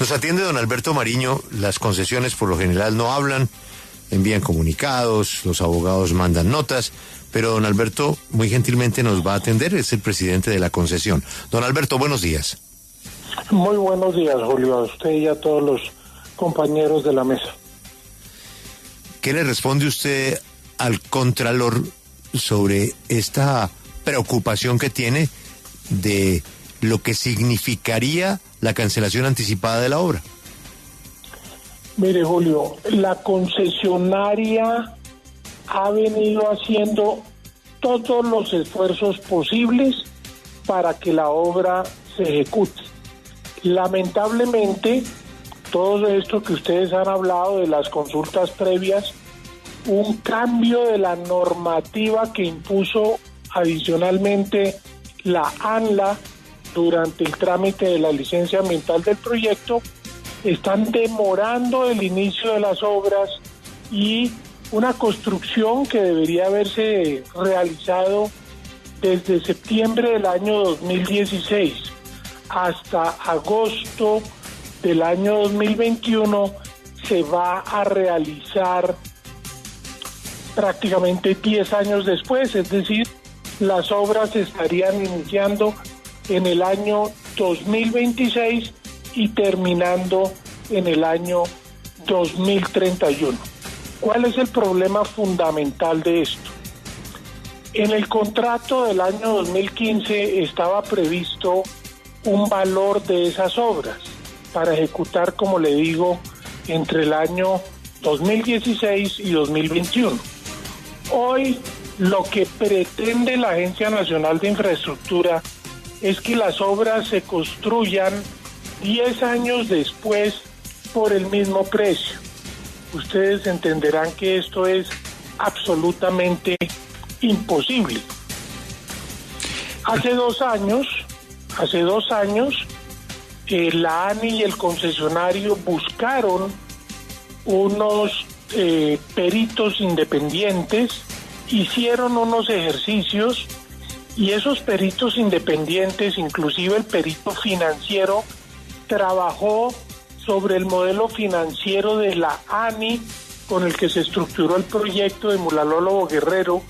Nos atiende don Alberto Mariño. Las concesiones por lo general no hablan, envían comunicados, los abogados mandan notas, pero don Alberto muy gentilmente nos va a atender, es el presidente de la concesión. Don Alberto, buenos días. Muy buenos días, Julio, a usted y a todos los compañeros de la mesa. ¿Qué le responde usted al Contralor sobre esta preocupación que tiene de lo que significaría la cancelación anticipada de la obra? Mire, Julio, la concesionaria ha venido haciendo todos los esfuerzos posibles para que la obra se ejecute. Lamentablemente, todo esto que ustedes han hablado de las consultas previas, un cambio de la normativa que impuso adicionalmente la ANLA durante el trámite de la licencia ambiental del proyecto, están demorando el inicio de las obras y una construcción que debería haberse realizado desde septiembre del año 2016 hasta agosto del año 2021 se va a realizar prácticamente 10 años después, es decir, las obras se estarían iniciando en el año 2026 y terminando en el año 2031. ¿Cuál es el problema fundamental de esto? En el contrato del año 2015 estaba previsto un valor de esas obras para ejecutar, como le digo, entre el año 2016 y 2021. Hoy lo que pretende la Agencia Nacional de Infraestructura es que las obras se construyan 10 años después por el mismo precio. Ustedes entenderán que esto es absolutamente imposible. Hace dos años, la ANI y el concesionario buscaron unos peritos independientes, hicieron unos ejercicios y esos peritos independientes, inclusive el perito financiero, trabajó sobre el modelo financiero de la ANI con el que se estructuró el proyecto de Mulalólogo Guerrero,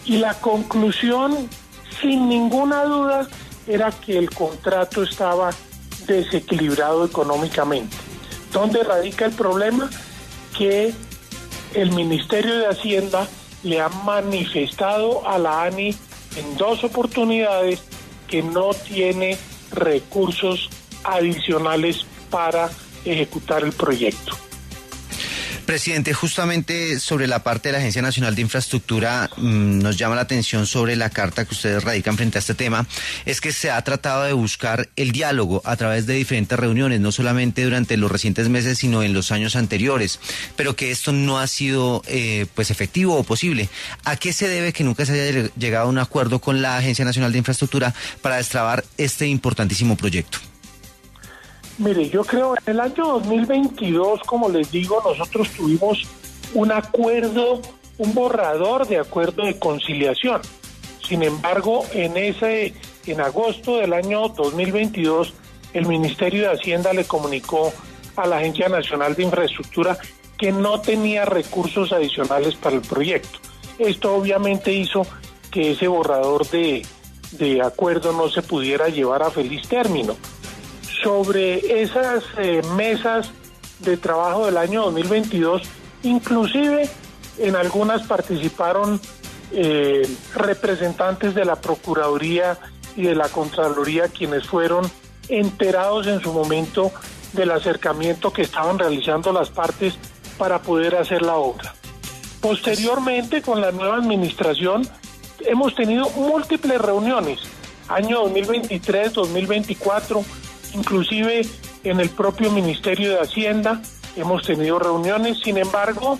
y la conclusión, sin ninguna duda, era que el contrato estaba desequilibrado económicamente. ¿Dónde radica el problema? Que el Ministerio de Hacienda le ha manifestado a la ANI en 2 oportunidades que no tiene recursos adicionales para ejecutar el proyecto. Presidente, justamente sobre la parte de la Agencia Nacional de Infraestructura, nos llama la atención sobre la carta que ustedes radican frente a este tema, es que se ha tratado de buscar el diálogo a través de diferentes reuniones, no solamente durante los recientes meses, sino en los años anteriores, pero que esto no ha sido pues efectivo o posible. ¿A qué se debe que nunca se haya llegado a un acuerdo con la Agencia Nacional de Infraestructura para destrabar este importantísimo proyecto? Mire, yo creo en el año 2022, como les digo, nosotros tuvimos un acuerdo, un borrador de acuerdo de conciliación. Sin embargo, en agosto del año 2022, el Ministerio de Hacienda le comunicó a la Agencia Nacional de Infraestructura que no tenía recursos adicionales para el proyecto. Esto obviamente hizo que ese borrador de acuerdo no se pudiera llevar a feliz término. Sobre esas mesas de trabajo del año 2022, inclusive en algunas participaron representantes de la Procuraduría y de la Contraloría, quienes fueron enterados en su momento del acercamiento que estaban realizando las partes para poder hacer la obra. Posteriormente, con la nueva administración, hemos tenido múltiples reuniones, año 2023, 2024, inclusive en el propio Ministerio de Hacienda hemos tenido reuniones. Sin embargo,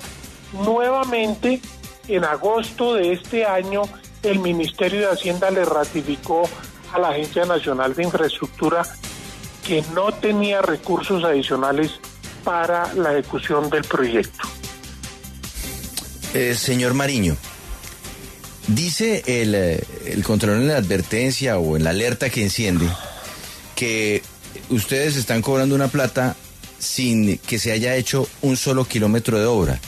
nuevamente en agosto de este año el Ministerio de Hacienda le ratificó a la Agencia Nacional de Infraestructura que no tenía recursos adicionales para la ejecución del proyecto. Señor Mariño, dice el Contralor en la advertencia o en la alerta que enciende que ustedes están cobrando una plata sin que se haya hecho un solo kilómetro de obra.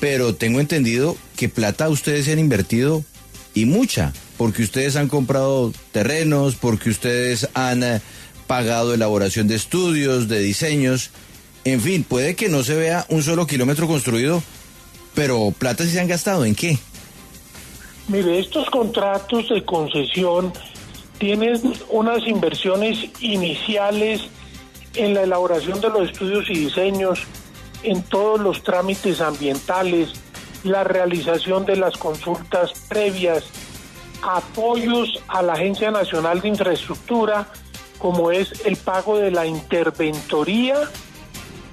Pero tengo entendido que plata ustedes se han invertido y mucha, porque ustedes han comprado terrenos, porque ustedes han pagado elaboración de estudios, de diseños. En fin, puede que no se vea un solo kilómetro construido, pero plata sí se han gastado. ¿En qué? Mire, estos contratos de concesión tienen unas inversiones iniciales en la elaboración de los estudios y diseños, en todos los trámites ambientales, la realización de las consultas previas, apoyos a la Agencia Nacional de Infraestructura, como es el pago de la interventoría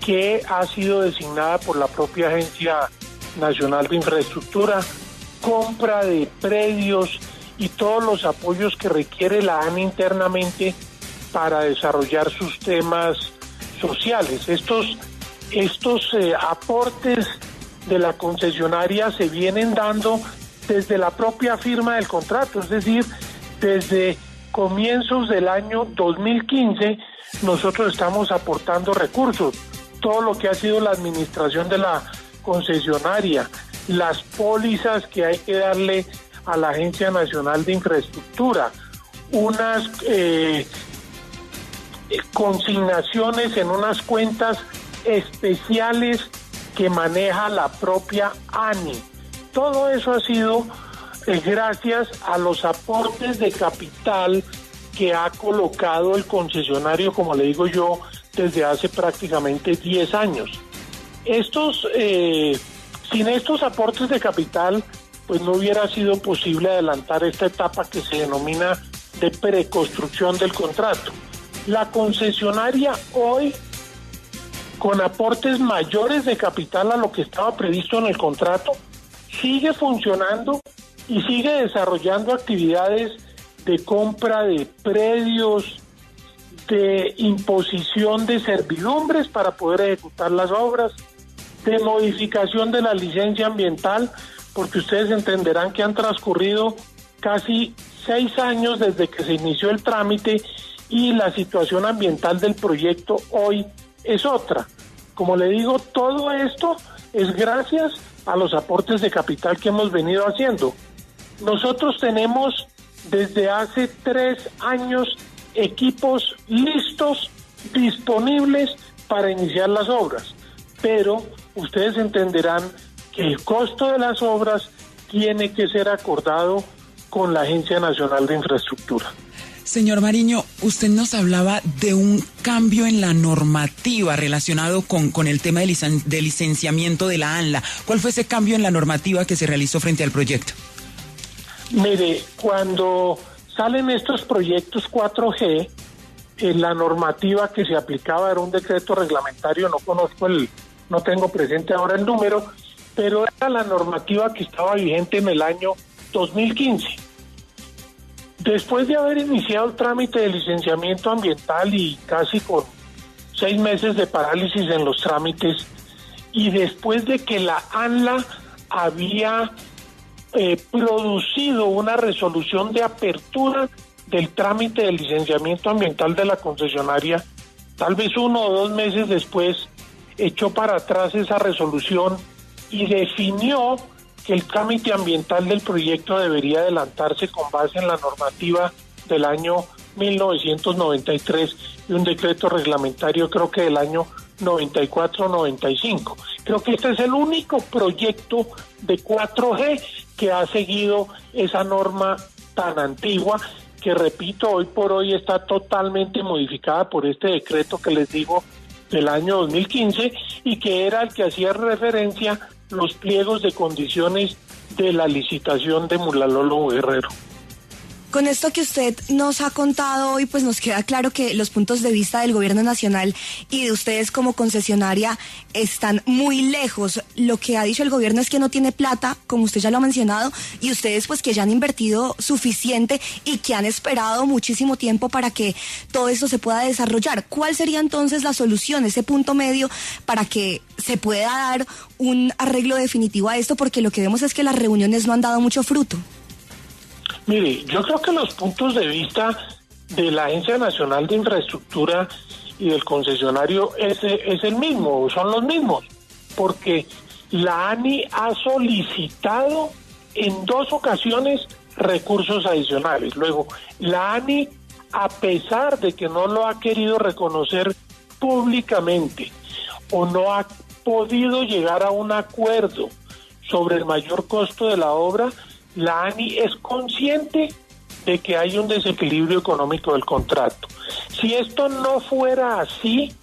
que ha sido designada por la propia Agencia Nacional de Infraestructura, compra de predios y todos los apoyos que requiere la ANI internamente para desarrollar sus temas sociales. Estos aportes de la concesionaria se vienen dando desde la propia firma del contrato, es decir, desde comienzos del año 2015 nosotros estamos aportando recursos, todo lo que ha sido la administración de la concesionaria, las pólizas que hay que darle a la Agencia Nacional de Infraestructura, unas consignaciones en unas cuentas especiales que maneja la propia ANI. Todo eso ha sido gracias a los aportes de capital que ha colocado el concesionario, como le digo yo, desde hace prácticamente 10 años. Sin estos aportes de capital, pues no hubiera sido posible adelantar esta etapa que se denomina de preconstrucción del contrato. La concesionaria hoy, con aportes mayores de capital a lo que estaba previsto en el contrato, sigue funcionando y sigue desarrollando actividades de compra de predios, de imposición de servidumbres para poder ejecutar las obras, de modificación de la licencia ambiental, porque ustedes entenderán que han transcurrido casi 6 años desde que se inició el trámite y la situación ambiental del proyecto hoy es otra. Como le digo, todo esto es gracias a los aportes de capital que hemos venido haciendo. Nosotros tenemos desde hace 3 años equipos listos, disponibles para iniciar las obras, pero ustedes entenderán que el costo de las obras tiene que ser acordado con la Agencia Nacional de Infraestructura. Señor Mariño, usted nos hablaba de un cambio en la normativa relacionado con el tema de licenciamiento de la ANLA. ¿Cuál fue ese cambio en la normativa que se realizó frente al proyecto? Mire, cuando salen estos proyectos 4G, la normativa que se aplicaba era un decreto reglamentario, no tengo presente ahora el número, pero era la normativa que estaba vigente en el año 2015. Después de haber iniciado el trámite de licenciamiento ambiental y casi con 6 meses de parálisis en los trámites, y después de que la ANLA había producido una resolución de apertura del trámite de licenciamiento ambiental de la concesionaria, tal vez 1 o 2 meses después echó para atrás esa resolución y definió que el trámite ambiental del proyecto debería adelantarse con base en la normativa del año 1993 y un decreto reglamentario creo que del año 94-95. Creo que este es el único proyecto de 4G que ha seguido esa norma tan antigua que, repito, hoy por hoy está totalmente modificada por este decreto que les digo del año 2015 y que era el que hacía referencia los pliegos de condiciones de la licitación de Mulalolo Guerrero. Con esto que usted nos ha contado hoy, pues nos queda claro que los puntos de vista del gobierno nacional y de ustedes como concesionaria están muy lejos. Lo que ha dicho el gobierno es que no tiene plata, como usted ya lo ha mencionado, y ustedes pues que ya han invertido suficiente y que han esperado muchísimo tiempo para que todo esto se pueda desarrollar. ¿Cuál sería entonces la solución, ese punto medio para que se pueda dar un arreglo definitivo a esto? Porque lo que vemos es que las reuniones no han dado mucho fruto. Mire, yo creo que los puntos de vista de la Agencia Nacional de Infraestructura y del concesionario es el mismo, son los mismos, porque la ANI ha solicitado en 2 ocasiones recursos adicionales. Luego, la ANI, a pesar de que no lo ha querido reconocer públicamente o no ha podido llegar a un acuerdo sobre el mayor costo de la obra, la ANI es consciente de que hay un desequilibrio económico del contrato. Si esto no fuera así,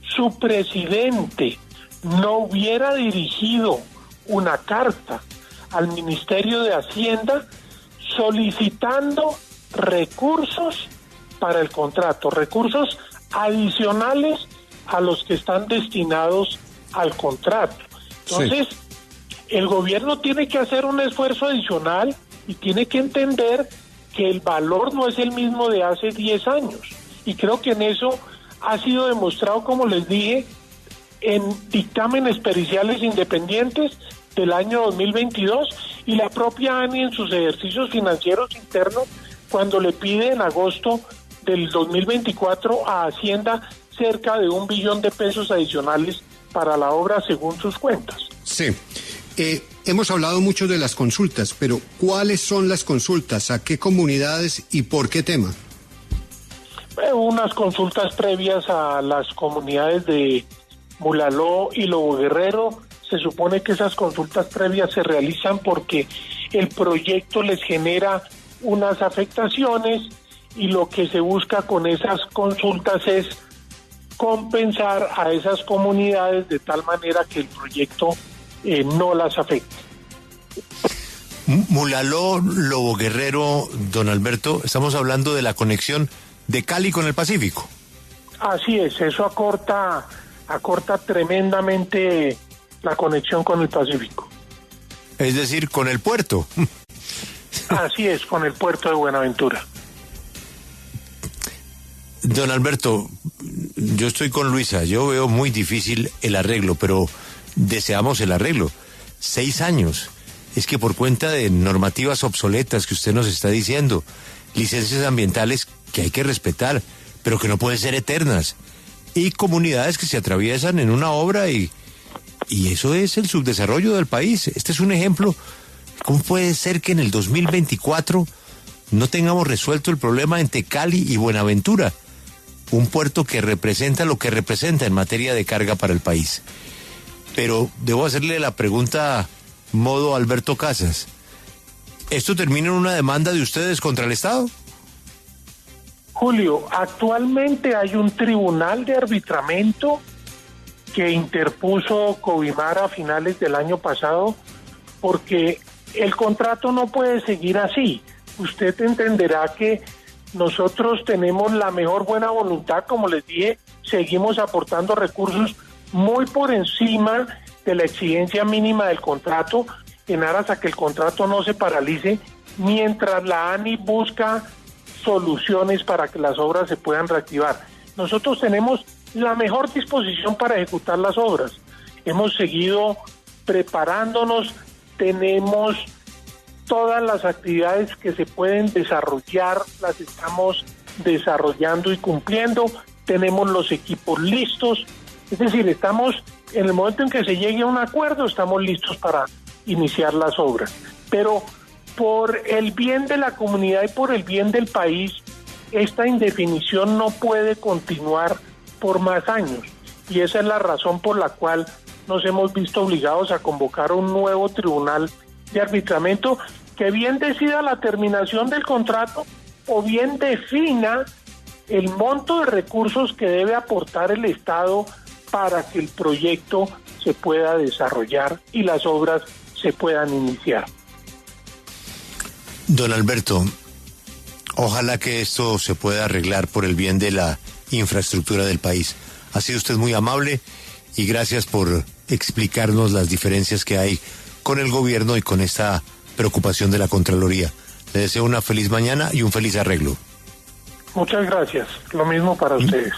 su presidente no hubiera dirigido una carta al Ministerio de Hacienda solicitando recursos para el contrato, recursos adicionales a los que están destinados al contrato. Entonces, el gobierno tiene que hacer un esfuerzo adicional y tiene que entender que el valor no es el mismo de hace 10 años. Y creo que en eso ha sido demostrado, como les dije, en dictámenes periciales independientes del año 2022 y la propia ANI en sus ejercicios financieros internos cuando le pide en agosto del 2024 a Hacienda cerca de $1 billón adicionales para la obra según sus cuentas. Sí. Hemos hablado mucho de las consultas, pero ¿cuáles son las consultas? ¿A qué comunidades y por qué tema? Unas consultas previas a las comunidades de Mulaló y Lobo Guerrero. Se supone que esas consultas previas se realizan porque el proyecto les genera unas afectaciones y lo que se busca con esas consultas es compensar a esas comunidades de tal manera que el proyecto no las afecte. Mulaló, Lobo Guerrero, don Alberto, estamos hablando de la conexión de Cali con el Pacífico. Así es, eso acorta tremendamente la conexión con el Pacífico. Es decir, con el puerto. Así es, con el puerto de Buenaventura. Don Alberto, yo estoy con Luisa, yo veo muy difícil el arreglo, pero deseamos el arreglo. 6 años. Es que por cuenta de normativas obsoletas que usted nos está diciendo, licencias ambientales que hay que respetar, pero que no pueden ser eternas, y comunidades que se atraviesan en una obra y eso es el subdesarrollo del país. Este es un ejemplo. ¿Cómo puede ser que en el 2024 no tengamos resuelto el problema entre Cali y Buenaventura? Un puerto que representa lo que representa en materia de carga para el país. Pero debo hacerle la pregunta modo Alberto Casas. ¿Esto termina en una demanda de ustedes contra el Estado? Julio, actualmente hay un tribunal de arbitramiento que interpuso Covimar a finales del año pasado porque el contrato no puede seguir así. Usted entenderá que nosotros tenemos la mejor buena voluntad, como les dije, seguimos aportando recursos muy por encima de la exigencia mínima del contrato en aras a que el contrato no se paralice mientras la ANI busca soluciones para que las obras se puedan reactivar. Nosotros tenemos la mejor disposición para ejecutar las obras. Hemos seguido preparándonos, tenemos todas las actividades que se pueden desarrollar, las estamos desarrollando y cumpliendo, tenemos los equipos listos, es decir, estamos en el momento en que se llegue a un acuerdo, estamos listos para iniciar las obras. Pero por el bien de la comunidad y por el bien del país, esta indefinición no puede continuar por más años y esa es la razón por la cual nos hemos visto obligados a convocar un nuevo tribunal de arbitramiento que bien decida la terminación del contrato o bien defina el monto de recursos que debe aportar el Estado para que el proyecto se pueda desarrollar y las obras se puedan iniciar. Don Alberto, ojalá que esto se pueda arreglar por el bien de la infraestructura del país. Ha sido usted muy amable y gracias por explicarnos las diferencias que hay con el gobierno y con esta preocupación de la Contraloría. Le deseo una feliz mañana y un feliz arreglo. Muchas gracias. Lo mismo para ustedes.